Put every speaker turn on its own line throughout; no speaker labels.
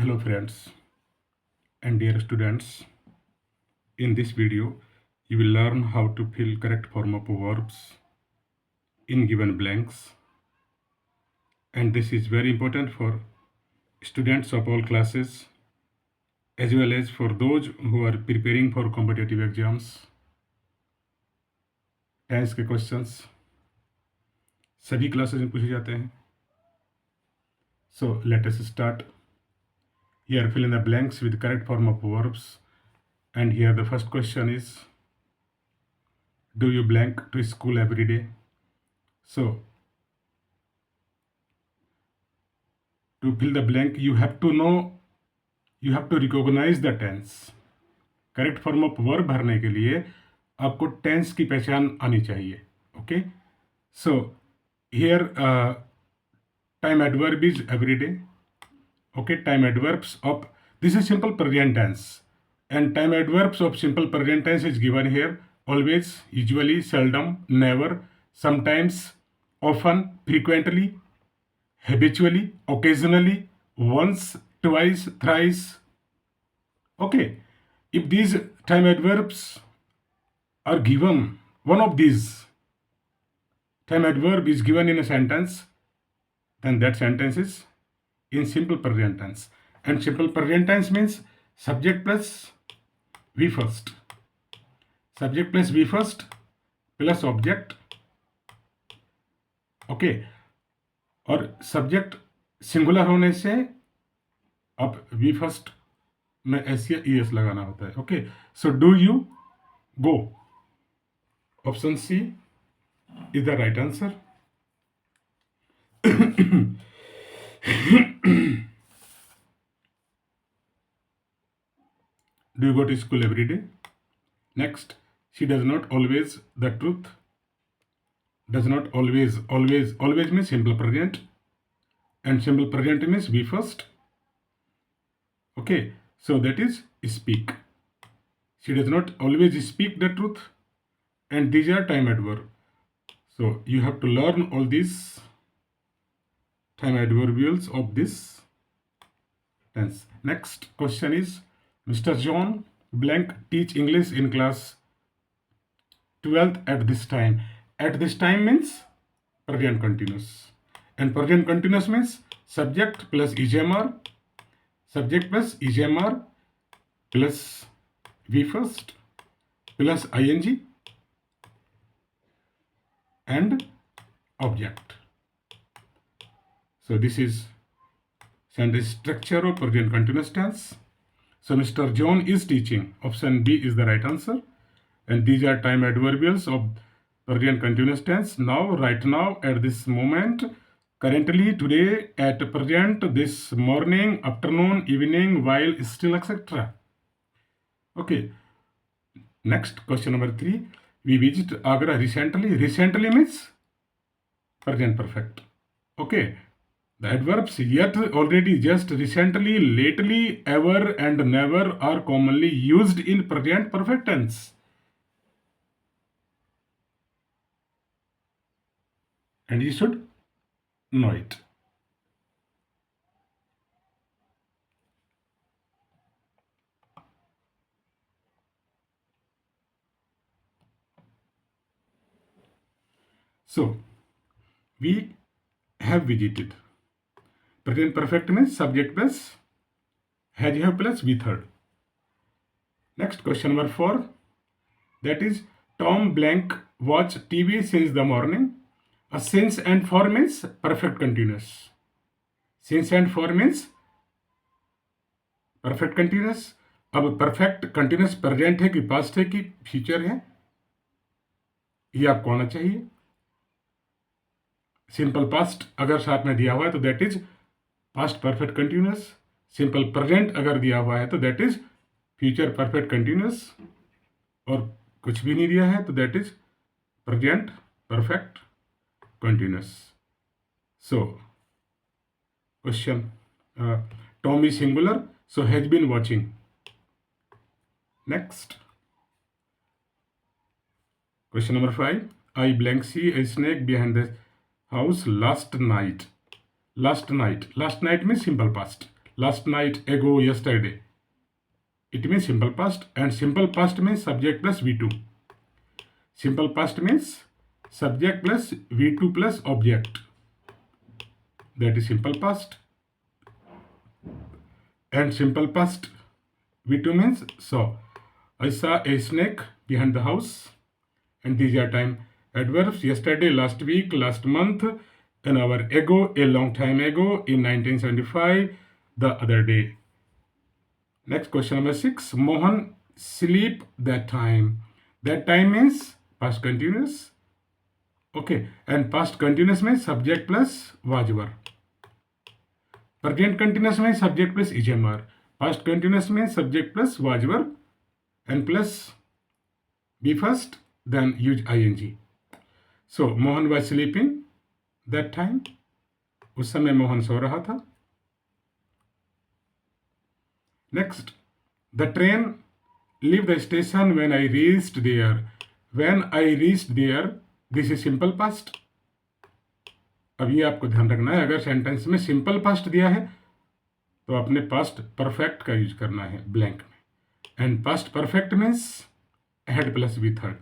Hello friends and dear students. In this video, you will learn how to fill correct form of verbs in given blanks. And this is very important for students of all classes as well as for those who are preparing for competitive exams. Tense के questions सभी classes में पूछे जाते हैं. So let us start. Here fill in the blanks with correct form of verbs. And here the first question is, do you blank to school every day? So to fill the blank, you have to recognize the tense. Correct form of verb भरने के लिए आपको tense की पहचान आनी चाहिए. Okay, so here time adverb is everyday. Okay, time adverbs of this is simple present tense and time adverbs of simple present tense is given here: always, usually, seldom, never, sometimes, often, frequently, habitually, occasionally, once, twice, thrice. Okay, if these time adverbs are given, one of these time adverb is given in a sentence, then that sentence is in simple present tense. And simple present tense means subject plus V first, subject plus V first plus object. Okay, और subject singular होने से अब we first में S या E S लगाना होता है. Okay, so do you go, option C is the right answer. Do you go to school every day? Next, she does not always. The truth. Does not always. Always means simple present, and simple present means be first. Okay, so that is speak. She does not always speak the truth, and these are time adverb. So you have to learn all these time adverbials of this tense. Next question is, Mr. John blank teach English in class 12th at this time. At this time means present continuous. And present continuous means subject plus EJMR, subject plus EJMR plus V first plus ING and object. So this is sentence structure of present continuous tense. So Mr. John is teaching. Option B is the right answer. And these are time adverbials of present continuous tense. Now, right now, at this moment, currently, today, at present, this morning, afternoon, evening, while, still, etc. Okay. Next, question number 3. We visited Agra recently. Recently means present perfect. Okay. The adverbs yet, already, just, recently, lately, ever, and never are commonly used in present perfect tense. And you should know it. So, we have visited. Present perfect means subject plus has have plus V third. Next, question number 4. That is, Tom blank watch TV since the morning. A since and for means perfect continuous. Since and for means perfect continuous. अब perfect continuous present है कि past है कि future है, ये आपको आना चाहिए. Simple past अगर साथ में दिया हुआ है तो that is past perfect continuous. Simple present अगर दिया हुआ है तो that is future perfect continuous, और कुछ भी नहीं दिया है तो that is present perfect continuous. So question, Tom is singular, so has been watching. Next, question number 5. I blank see a snake behind the house last night. Last night. Last night means simple past. last night, ago, yesterday. It means simple past, and simple past means subject plus V2. Simple past means subject plus V2 plus object. That is simple past. And simple past V2 means saw. I saw a snake behind the house. And these are time adverbs: yesterday, last week, last month, an hour ago, a long time ago, in 1975, the other day. Next, question number 6. Mohan sleep that time. That time means past continuous. Okay, and past continuous means subject plus was were. Present continuous means subject plus is were. Past continuous means subject plus was were and plus be first, then use ing. So Mohan was sleeping that time. उस समय मोहन सो रहा था. Next, the train leave the station when I reached there. When I reached there, this is simple past. अब ये आपको ध्यान रखना है, अगर सेंटेंस में सिंपल पास्ट दिया है तो आपने पास्ट परफेक्ट का यूज करना है ब्लैंक में. And past perfect means had plus V third.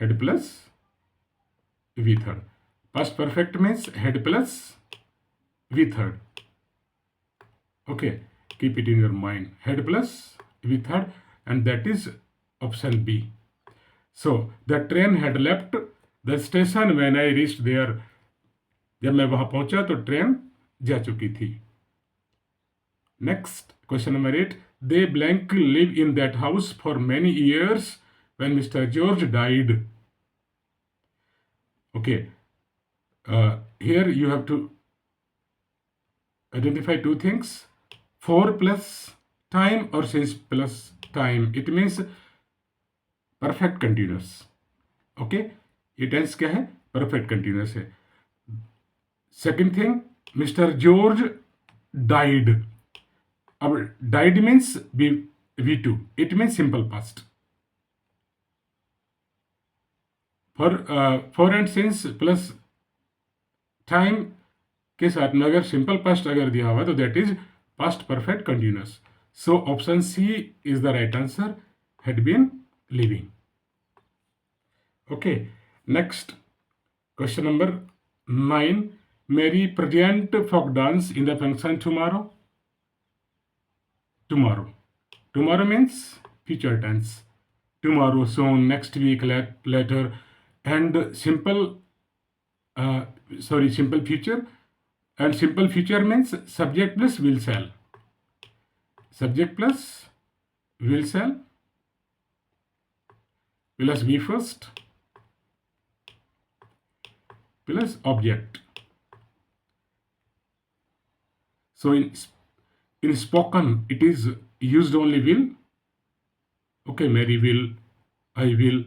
Had plus V third. Past perfect means had plus V third. Okay, keep it in your mind. Head plus V third, and that is option B. So the train had left the station when I reached there. जब मैं वहां पहुंचा तो train जा चुकी थी. Next, question number 8. They blank live in that house for many years when Mr. George died. Okay, here you have to identify two things. For plus time or since plus time. It means perfect continuous. Okay, ये tense क्या है? Perfect continuous है. Second thing, Mr. George died. अब died means V2. It means simple past. For and since plus time के साथ में अगर simple past अगर दिया हुआ तो that is past perfect continuous. So option C is the right answer. Had been living. Okay. Next, question number 9. Mary present folk dance in the function tomorrow. Tomorrow. Tomorrow means future tense. Tomorrow, soon, next week, later, and simple future. And simple future means subject plus will shall. Subject plus will shall plus be first plus object. So in spoken it is used only will. Okay, Mary will, I will.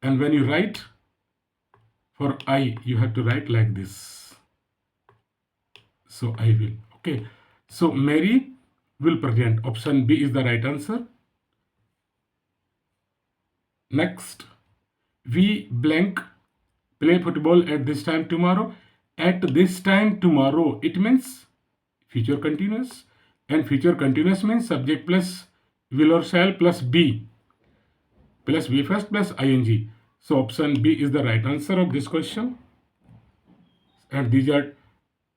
And when you write for I, you have to write like this. So I will. Okay, so Mary will present. Option B is the right answer. Next, we blank play football at this time tomorrow. At this time tomorrow, it means future continuous, and future continuous means subject plus will or shall plus be first plus ing. So option B is the right answer of this question. And these are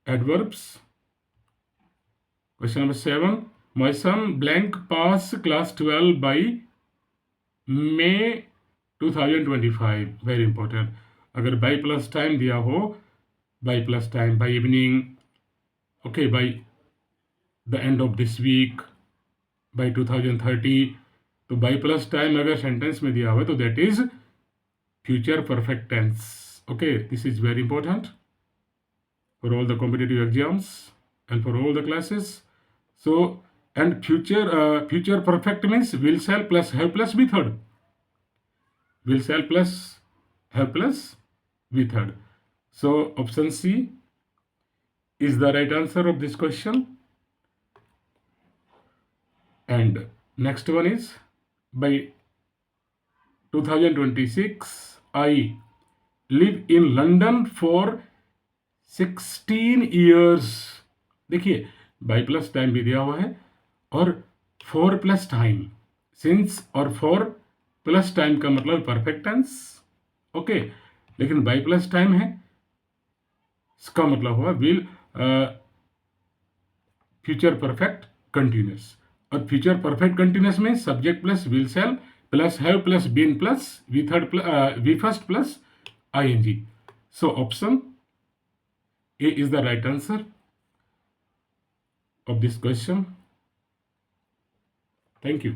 adverbs. Question number 7. My son blank pass class 12 by May 2025. Very important. अगर by plus time दिया हो, by plus time, by evening, okay, by the end of this week, by 2030, तो by plus time अगर sentence में दिया हुआ तो that is future perfect tense. Okay, this is very important for all the competitive exams and for all the classes. So, and future perfect means will shall plus have plus be third. Will shall plus have plus be third. So option C is the right answer of this question. And next one is by 2026 I live in London for 16 years. देखिए by plus time भी दिया हुआ है और for plus time, since और for plus time का मतलब perfect tense, okay. लेकिन बाई प्लस टाइम है, इसका मतलब हुआ विल फ्यूचर परफेक्ट कंटिन्यूस। और फ्यूचर परफेक्ट कंटिन्यूस में subject plus will shall plus have plus been plus V first plus ING. So option A is the right answer of this question. Thank you.